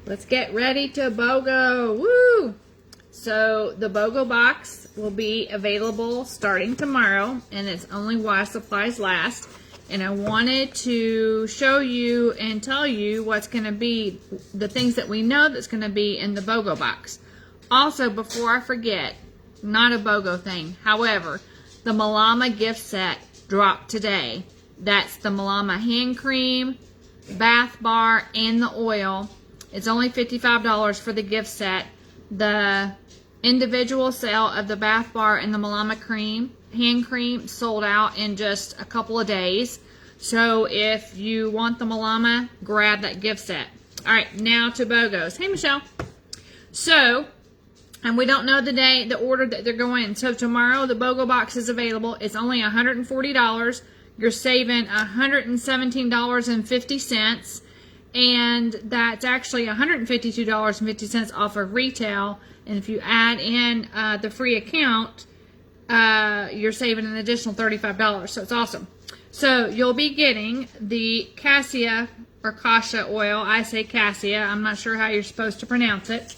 Let's get ready to BOGO. Woo! So the BOGO box will be available starting tomorrow, and it's only while supplies last. And I wanted to show you and tell you what's going to be the things that we know that's going to be in the BOGO box. Also, before I forget, not a BOGO thing. However, the Malama gift set dropped today. That's the Malama hand cream, bath bar, and the oil. It's only $55 for the gift set. The individual sale of the bath bar and the Malama cream, hand cream, sold out in just a couple of days. So if you want the Malama, grab that gift set. All right, now to BOGOs. Hey, Michelle. So, and we don't know the day, the order that they're going in. So tomorrow, the BOGO box is available. It's only $140. You're saving $117.50. And that's actually $152.50 off of retail. And if you add in the free account, you're saving an additional $35. So it's awesome. So you'll be getting the Cassia or Cassia oil. I say Cassia. I'm not sure how you're supposed to pronounce it.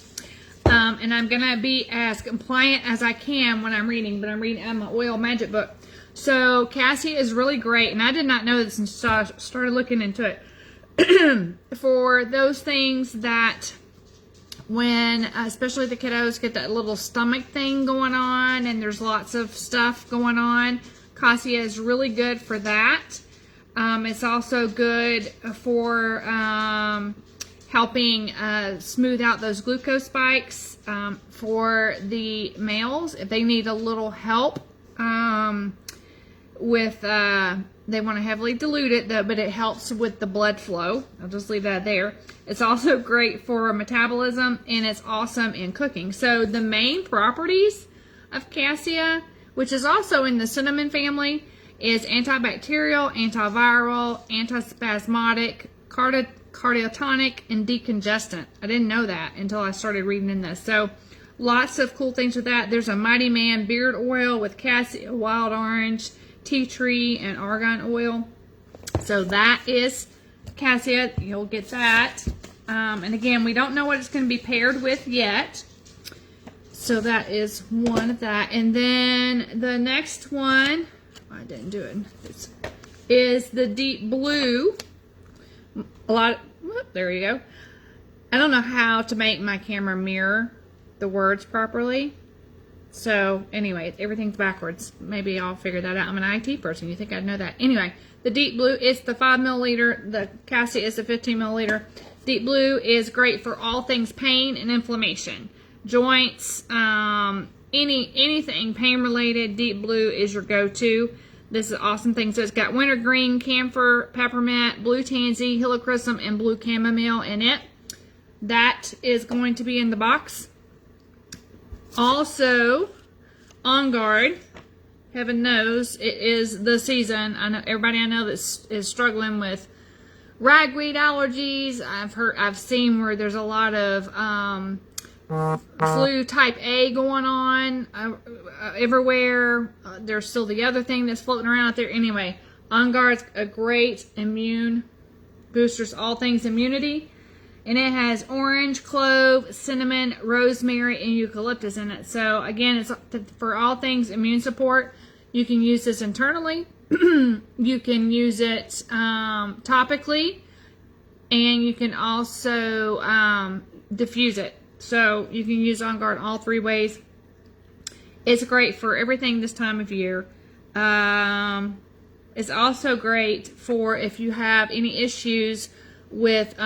And I'm going to be as compliant as I can when I'm reading, but I'm reading out my oil magic book. So Cassia is really great. And I did not know this until I started looking into it. For those things that when, especially the kiddos, get that little stomach thing going on and there's lots of stuff going on, Cassia is really good for that. It's also good for helping smooth out those glucose spikes for the males if they need a little help with they want to heavily dilute it, though, but it helps with the blood flow. I'll just leave that there. It's also great for metabolism, and it's awesome in cooking. So the main properties of Cassia, which is also in the cinnamon family, is antibacterial, antiviral, antispasmodic, cardiotonic, and decongestant. I didn't know that until I started reading in this. So lots of cool things with that. There's a Mighty Man beard oil with Cassia, wild orange, tea tree, and argan oil. So that is Cassia. You'll get that. And again, we don't know what it's going to be paired with yet. So that is one of that. And then the next one, I didn't do it, is the deep blue. There you go. I don't know how to make my camera mirror the words properly. So anyway, everything's backwards. Maybe I'll figure that out. I'm an IT person. You think I'd know that? Anyway, the deep blue is the 5 milliliter. The Cassia is the 15 milliliter. Deep blue is great for all things pain and inflammation, joints, anything pain related. Deep blue is your go-to. This is an awesome thing. So it's got wintergreen, camphor, peppermint, blue tansy, helichrysum, and blue chamomile in it. That is going to be in the box. Also, OnGuard, heaven knows, it is the season. I know everybody I know that is struggling with ragweed allergies. I've seen where there's a lot of flu type A going on everywhere. There's still the other thing that's floating around out there. Anyway, OnGuard's a great immune boosters, all things immunity. And it has orange, clove, cinnamon, rosemary, and eucalyptus in it. So again, it's for all things immune support. You can use this internally. You can use it topically. And you can also diffuse it. So you can use OnGuard all 3 ways. It's great for everything this time of year. It's also great for if you have any issues with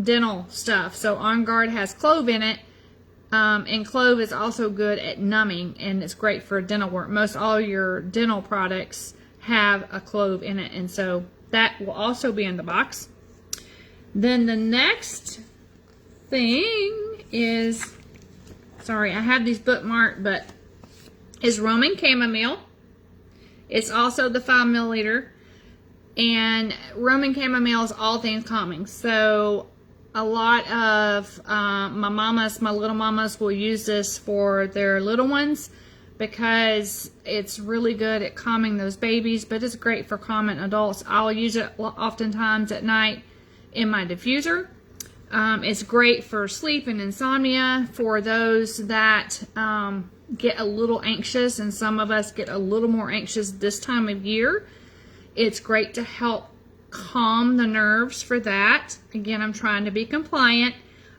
dental stuff. So OnGuard has clove in it, and clove is also good at numbing, and it's great for dental work. Most all your dental products have a clove in it, and so that will also be in the box. Then the next thing is, sorry, I have these bookmarked, but is Roman chamomile. It's also the 5 milliliter. And Roman chamomile is all things calming. So a lot of my little mamas will use this for their little ones because it's really good at calming those babies, but it's great for calming adults. I'll use it oftentimes at night in my diffuser. It's great for sleep and insomnia for those that get a little anxious, and some of us get a little more anxious this time of year. It's great to help calm the nerves for that. Again, I'm trying to be compliant.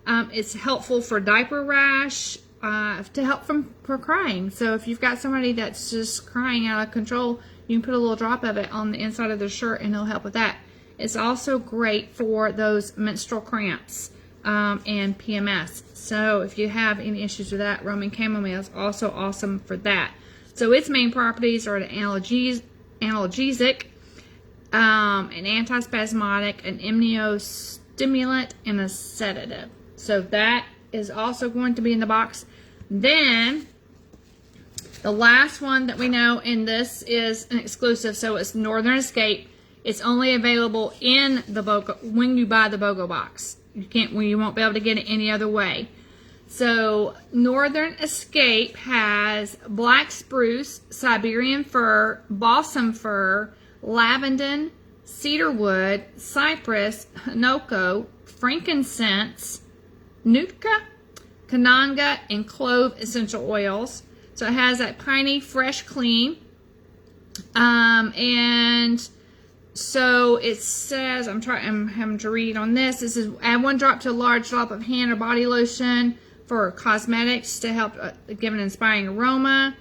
It's helpful for diaper rash, to help for crying. So if you've got somebody that's just crying out of control, you can put a little drop of it on the inside of their shirt and it'll help with that. It's also great for those menstrual cramps and PMS. So if you have any issues with that, Roman chamomile is also awesome for that. So its main properties are an analgesic, an antispasmodic, an immunostimulant, and a sedative. So that is also going to be in the box. Then the last one that we know, and this is an exclusive, so it's Northern Escape. It's only available in the BOGO when you buy the BOGO box. You won't be able to get it any other way. So Northern Escape has black spruce, Siberian fir, balsam fir, lavender, cedarwood, cypress, hinoko, frankincense, nutka, kananga, and clove essential oils. So it has that piney, fresh, clean. And so it says, I'm having to read on this. This is add 1 drop to a large drop of hand or body lotion for cosmetics to help give an inspiring aroma.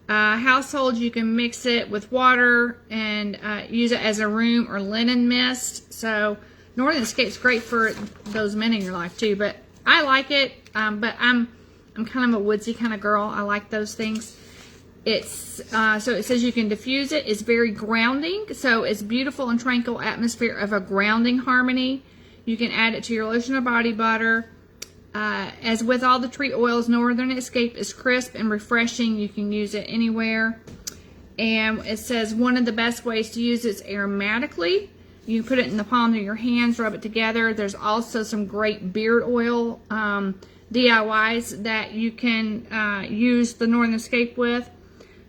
Household, you can mix it with water and use it as a room or linen mist. So Northern Escape's great for those men in your life too. But I like it. But I'm kind of a woodsy kind of girl. I like those things. It's so it says you can diffuse it. It's very grounding. So it's beautiful and tranquil atmosphere of a grounding harmony. You can add it to your lotion or body butter. As with all the tree oils, Northern Escape is crisp and refreshing. You can use it anywhere. And it says one of the best ways to use it is aromatically. You put it in the palm of your hands, rub it together. There's also some great beard oil DIYs that you can use the Northern Escape with.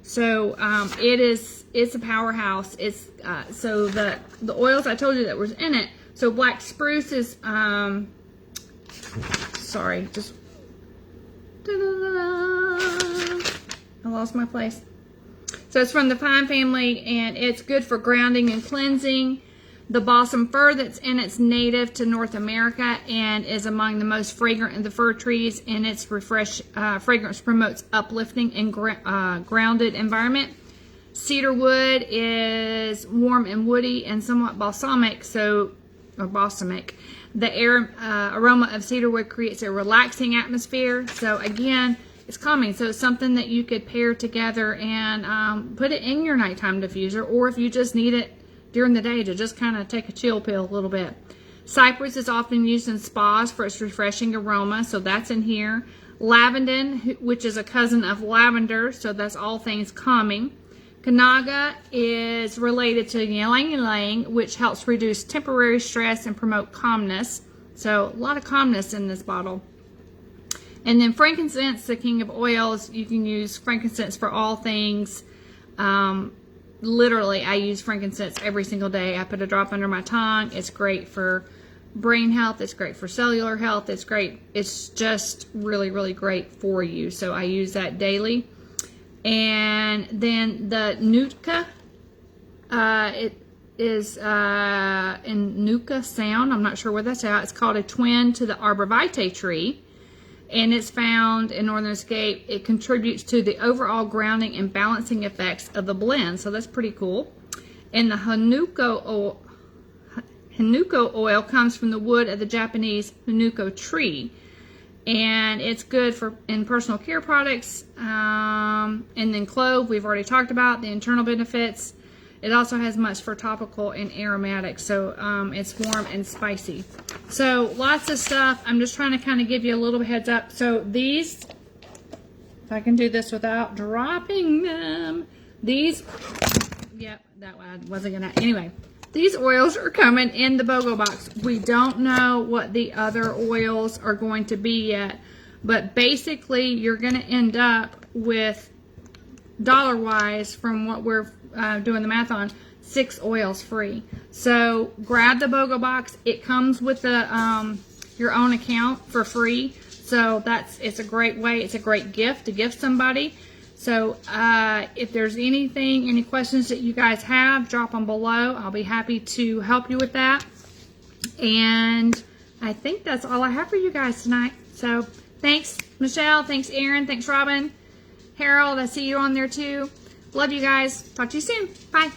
So it's a powerhouse. It's so the oils I told you that was in it. So black spruce is sorry, just I lost my place. So it's from the pine family, and it's good for grounding and cleansing. The balsam fir that's in it's native to North America and is among the most fragrant of the fir trees, and its fragrance promotes uplifting and grounded environment. Cedar wood is warm and woody and somewhat balsamic, balsamic. The aroma of cedar wood creates a relaxing atmosphere. So again, it's calming. So it's something that you could pair together and put it in your nighttime diffuser, or if you just need it during the day to just kind of take a chill pill a little bit. Cypress is often used in spas for its refreshing aroma, so that's in here. Lavender, which is a cousin of lavender, so that's all things calming. Kananga is related to ylang ylang, which helps reduce temporary stress and promote calmness. So a lot of calmness in this bottle. And then frankincense, the king of oils. You can use frankincense for all things. Literally, I use frankincense every single day. I put a drop under my tongue. It's great for brain health. It's great for cellular health. It's great. It's just really, really great for you. So I use that daily. And then the nutka, it is in Nuka Sound. I'm not sure where that's at. It's called a twin to the arborvitae tree. And it's found in Northern Escape. It contributes to the overall grounding and balancing effects of the blend. So that's pretty cool. And the hinoko oil comes from the wood of the Japanese hinoko tree. And it's good in personal care products. And then clove, we've already talked about the internal benefits. It also has much for topical and aromatic, so it's warm and spicy. So lots of stuff. I'm just trying to kind of give you a little heads up. So these, if I can do this without dropping them, these, yep, that one wasn't gonna, anyway. These oils are coming in the BOGO box. We don't know what the other oils are going to be yet, but basically you're gonna end up with, dollar-wise, from what we're doing the math on, 6 oils free. So grab the BOGO box. It comes with the your own account for free. So it's a great way. It's a great gift to give somebody. So if there's any questions that you guys have, drop them below. I'll be happy to help you with that. And I think that's all I have for you guys tonight. So thanks, Michelle. Thanks, Aaron. Thanks, Robin. Harold, I see you on there too. Love you guys. Talk to you soon. Bye.